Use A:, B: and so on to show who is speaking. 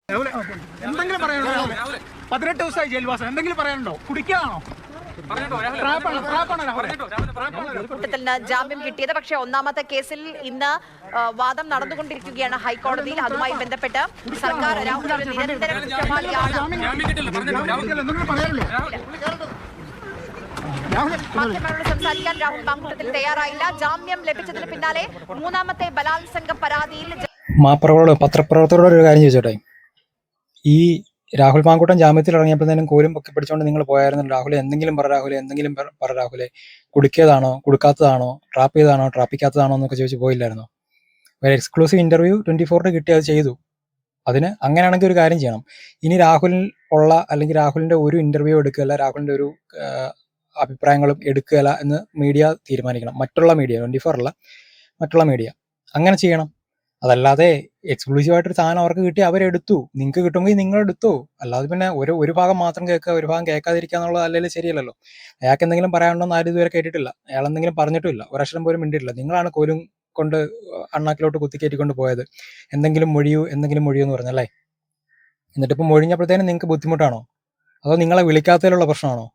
A: എന്തെങ്കിലും പറയാനുണ്ടോ? 18 ദിവസമായി ജയിൽവാസം. എന്തെങ്കിലും പറയാനുണ്ടോ? കുടിക്കാണോ?
B: കുറ്റത്തിന് ജാമ്യം കിട്ടിയത്. പക്ഷേ ഒന്നാമത്തെ കേസിൽ ഇന്ന് വാദം നടന്നുകൊണ്ടിരിക്കുകയാണ് ഹൈക്കോടതിയിൽ. അതുമായി ബന്ധപ്പെട്ട് സർക്കാർ രാഹുൽ ഒരു നിരന്തരം കുറ്റവാളിയാണ്. മാധ്യമങ്ങളോട് സംസാരിക്കാൻ രാഹുൽ മാങ്കൂട്ടത്തിൽ തയ്യാറായില്ല. ജാമ്യം ലഭിച്ചതിന് പിന്നാലെ മൂന്നാമത്തെ ബലാത്സംഗ പരാതിയിൽ
C: പത്രപ്രവർത്തകരോട് ഒരു കാര്യം ചോദിച്ചോട്ടെ. ഈ രാഹുൽ മാങ്കൂട്ടം ജാമ്യത്തിൽ ഇറങ്ങിയപ്പോഴത്തേനും കോലും പൊക്കി പിടിച്ചുകൊണ്ട് നിങ്ങൾ പോയായിരുന്നു. രാഹുൽ എന്തെങ്കിലും പറ രാഹുലെ, കുടുക്കിയതാണോ കുടുക്കാത്തതാണോ, ട്രാപ്പ് ചെയ്തതാണോ ട്രാപ്പിക്കാത്തതാണോ എന്നൊക്കെ ചോദിച്ച് പോയില്ലായിരുന്നോ? ഒരു എക്സ്ക്ലൂസീവ് ഇന്റർവ്യൂ 24 കിട്ടി, അത് ചെയ്തു. അതിന് അങ്ങനെയാണെങ്കിൽ ഒരു കാര്യം ചെയ്യണം. ഇനി രാഹുലിൽ ഉള്ള അല്ലെങ്കിൽ രാഹുലിന്റെ ഒരു ഇന്റർവ്യൂ എടുക്കുകയല്ല, രാഹുലിന്റെ ഒരു അഭിപ്രായങ്ങളും എടുക്കുകയല്ല എന്ന് മീഡിയ തീരുമാനിക്കണം. മറ്റുള്ള മീഡിയ, 24 അല്ല, മറ്റുള്ള മീഡിയ അങ്ങനെ ചെയ്യണം. അതല്ലാതെ എക്സ്ക്ലൂസീവായിട്ടൊരു സാധനം അവർക്ക് കിട്ടി അവരെടുത്തു, നിങ്ങൾക്ക് കിട്ടുമെങ്കിൽ നിങ്ങൾ എടുത്തു. അല്ലാതെ പിന്നെ ഒരു ഭാഗം മാത്രം കേൾക്കുക, ഒരു ഭാഗം കേൾക്കാതിരിക്കുക എന്നുള്ളത് അല്ലെങ്കിൽ ശരിയല്ലല്ലോ. അയാൾക്ക് എന്തെങ്കിലും പറയാനുണ്ടോ ആരും ഇതുവരെ കേട്ടിട്ടില്ല. അയാൾ എന്തെങ്കിലും പറഞ്ഞിട്ടുമില്ല, ഒരക്ഷരം പോലും മിണ്ടിയിട്ടില്ല. നിങ്ങളാണ് കോലും കൊണ്ട് അണ്ണാക്കിലോട്ട് കുത്തിക്കയറ്റിക്കൊണ്ട് പോയത്. എന്തെങ്കിലും മൊഴിയൂ എന്ന് പറഞ്ഞല്ലേ. എന്നിട്ടിപ്പോൾ മൊഴിഞ്ഞപ്പോഴത്തേനും നിങ്ങൾക്ക് ബുദ്ധിമുട്ടാണോ? അതോ നിങ്ങളെ വിളിക്കാത്തതിലുള്ള പ്രശ്നമാണോ?